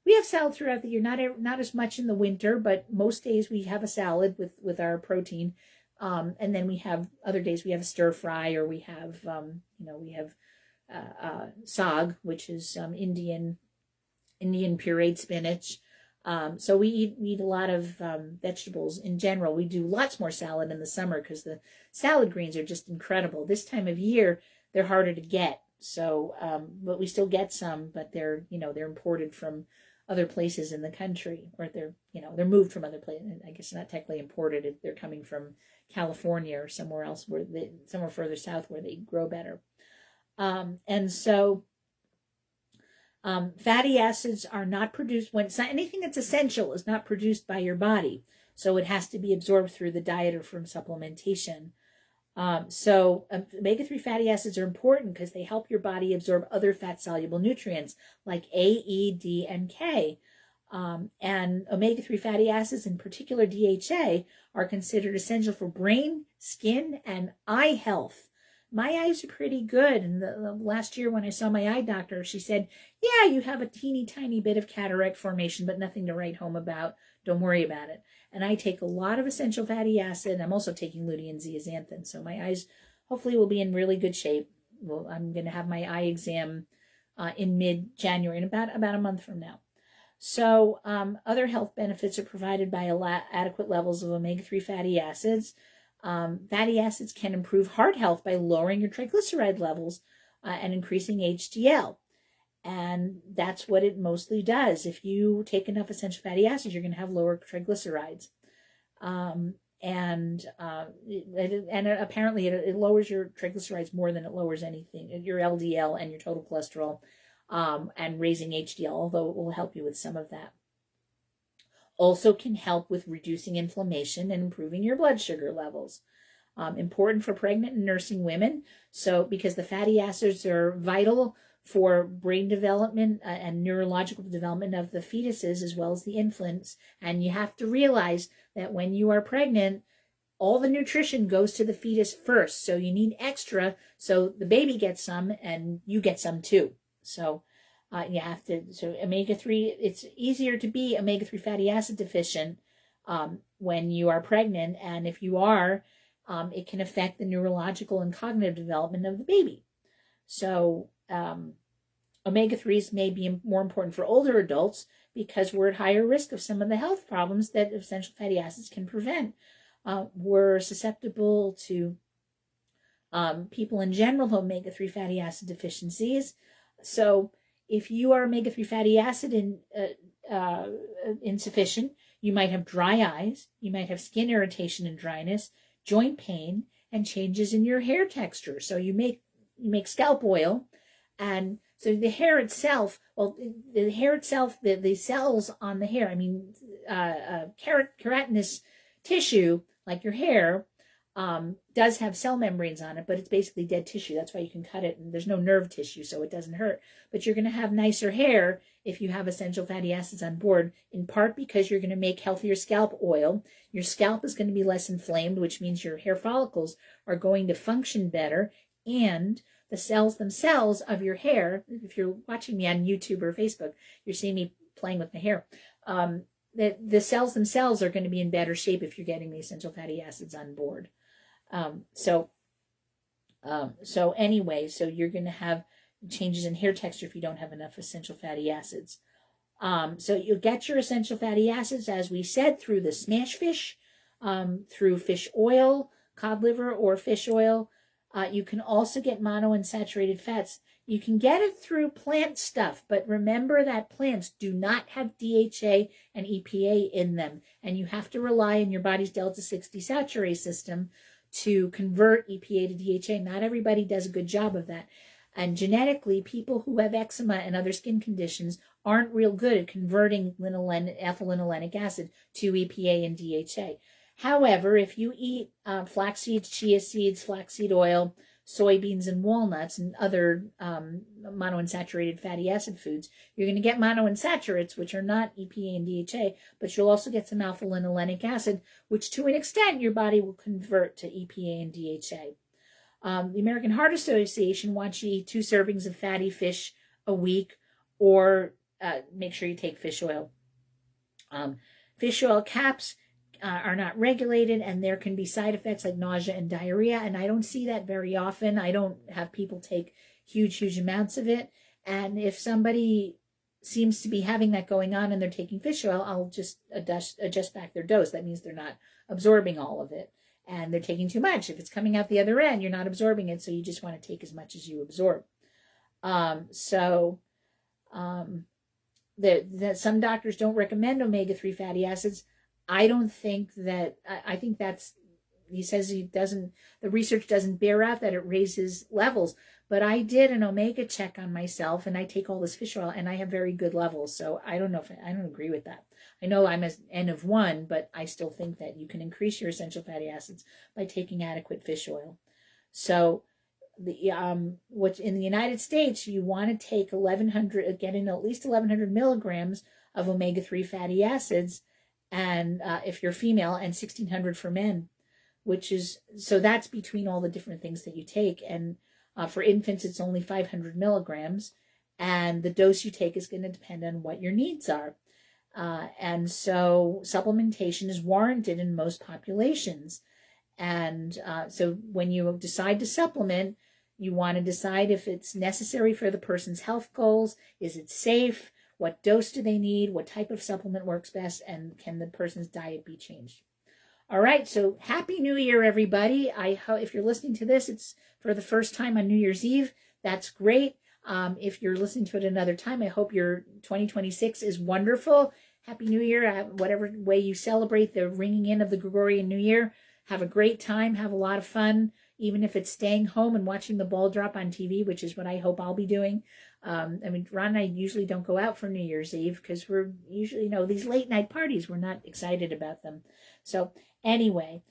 We have salad throughout the year, not as much in the winter, but most days we have a salad with our protein. And then we have other days we have a stir fry, or we have, saag, which is Indian pureed spinach. So we eat a lot of vegetables in general. We do lots more salad in the summer because the salad greens are just incredible. This time of year, they're harder to get. So, but we still get some, but they're imported from other places in the country, or they're moved from other places. I guess not technically imported. They're coming from California or somewhere else somewhere further south where they grow better. And so fatty acids are not produced anything that's essential is not produced by your body. So it has to be absorbed through the diet or from supplementation. So omega-3 fatty acids are important because they help your body absorb other fat-soluble nutrients like A, E, D, and K. And omega-3 fatty acids, in particular DHA, are considered essential for brain, skin, and eye health. My eyes are pretty good. And the last year when I saw my eye doctor, she said, yeah, you have a teeny tiny bit of cataract formation, but nothing to write home about. Don't worry about it. And I take a lot of essential fatty acid. I'm also taking lutein zeaxanthin. So my eyes hopefully will be in really good shape. Well, I'm going to have my eye exam in mid-January, in about a month from now. So other health benefits are provided by adequate levels of omega-3 fatty acids. Fatty acids can improve heart health by lowering your triglyceride levels and increasing HDL. And that's what it mostly does. If you take enough essential fatty acids, you're going to have lower triglycerides. And apparently it lowers your triglycerides more than it lowers anything, your LDL and your total cholesterol, and raising HDL, although it will help you with some of that. Also can help with reducing inflammation and improving your blood sugar levels. Important for pregnant and nursing women. So because the fatty acids are vital for brain development and neurological development of the fetuses as well as the infants. And you have to realize that when you are pregnant, all the nutrition goes to the fetus first. So you need extra so the baby gets some and you get some too. So You have to, so omega-3, it's easier to be omega-3 fatty acid deficient when you are pregnant. And if you are, it can affect the neurological and cognitive development of the baby. So omega-3s may be more important for older adults because we're at higher risk of some of the health problems that essential fatty acids can prevent. We're susceptible to people in general who have omega-3 fatty acid deficiencies. So if you are omega-3 fatty acid insufficient, you might have dry eyes, you might have skin irritation and dryness, joint pain, and changes in your hair texture. So you make scalp oil, and so the hair itself, the cells on the hair, keratinous tissue, like your hair, does have cell membranes on it, but it's basically dead tissue. That's why you can cut it, and there's no nerve tissue, so it doesn't hurt. But you're going to have nicer hair if you have essential fatty acids on board, in part because you're going to make healthier scalp oil. Your scalp is going to be less inflamed, which means your hair follicles are going to function better, and the cells themselves of your hair, if you're watching me on YouTube or Facebook, you're seeing me playing with my hair, the cells themselves are going to be in better shape if you're getting the essential fatty acids on board. So you're going to have changes in hair texture if you don't have enough essential fatty acids. So you'll get your essential fatty acids, as we said, through the smash fish, through fish oil, cod liver, or fish oil. You can also get monounsaturated fats. You can get it through plant stuff, but remember that plants do not have DHA and EPA in them, and you have to rely on your body's delta-6 desaturase system to convert EPA to DHA. Not everybody does a good job of that. And genetically, people who have eczema and other skin conditions aren't real good at converting alpha-linolenic acid to EPA and DHA. However, if you eat flax seeds, chia seeds, flaxseed oil, soybeans, and walnuts, and other monounsaturated fatty acid foods, you're going to get monounsaturates, which are not EPA and DHA, but you'll also get some alpha-linolenic acid, which to an extent your body will convert to EPA and DHA. The American Heart Association wants you to eat 2 servings of fatty fish a week, or make sure you take fish oil. Fish oil caps are not regulated, and there can be side effects like nausea and diarrhea, and I don't see that very often. I don't have people take huge amounts of it, and if somebody seems to be having that going on and they're taking fish oil, I'll just adjust back their dose. That means they're not absorbing all of it, and they're taking too much. If it's coming out the other end, you're not absorbing it, so you just want to take as much as you absorb. That some doctors don't recommend omega-3 fatty acids. I don't think that, I think that's, he says the research doesn't bear out that it raises levels, but I did an omega check on myself, and I take all this fish oil, and I have very good levels, so I don't agree with that. I know I'm an N of 1, but I still think that you can increase your essential fatty acids by taking adequate fish oil. So what's in the United States, you want to take get in at least 1,100 milligrams of omega-3 fatty acids, and if you're female, and 1,600 for men, so that's between all the different things that you take. And for infants, it's only 500 milligrams, and the dose you take is going to depend on what your needs are. And so supplementation is warranted in most populations. And so when you decide to supplement, you want to decide if it's necessary for the person's health goals. Is it safe? What dose do they need? What type of supplement works best? And can the person's diet be changed? All right, so Happy New Year, everybody. I hope if you're listening to this, it's for the first time on New Year's Eve. That's great. If you're listening to it another time, I hope your 2026 is wonderful. Happy New Year. Whatever way you celebrate the ringing in of the Gregorian New Year, have a great time. Have a lot of fun, even if it's staying home and watching the ball drop on TV, which is what I hope I'll be doing. Ron and I usually don't go out for New Year's Eve because we're usually, these late night parties, we're not excited about them. So anyway,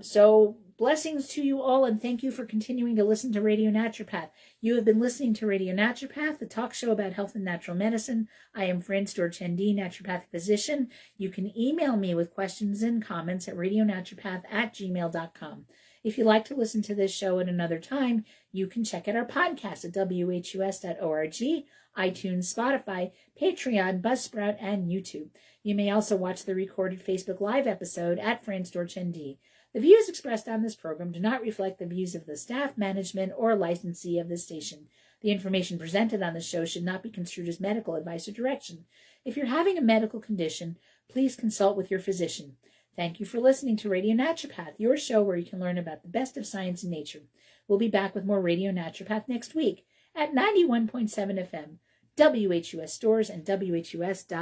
so blessings to you all, and thank you for continuing to listen to Radio Naturopath. You have been listening to Radio Naturopath, the talk show about health and natural medicine. I am Fran Storch, ND, naturopathic physician. You can email me with questions and comments at radionaturopath@gmail.com. If you'd like to listen to this show at another time, you can check out our podcast at whus.org, iTunes, Spotify, Patreon, Buzzsprout, and YouTube. You may also watch the recorded Facebook Live episode at Fran Storch ND. The views expressed on this program do not reflect the views of the staff, management, or licensee of the station. The information presented on the show should not be construed as medical advice or direction. If you're having a medical condition, please consult with your physician. Thank you for listening to Radio Naturopath, your show where you can learn about the best of science and nature. We'll be back with more Radio Naturopath next week at 91.7 FM, WHUS stores, and WHUS.org.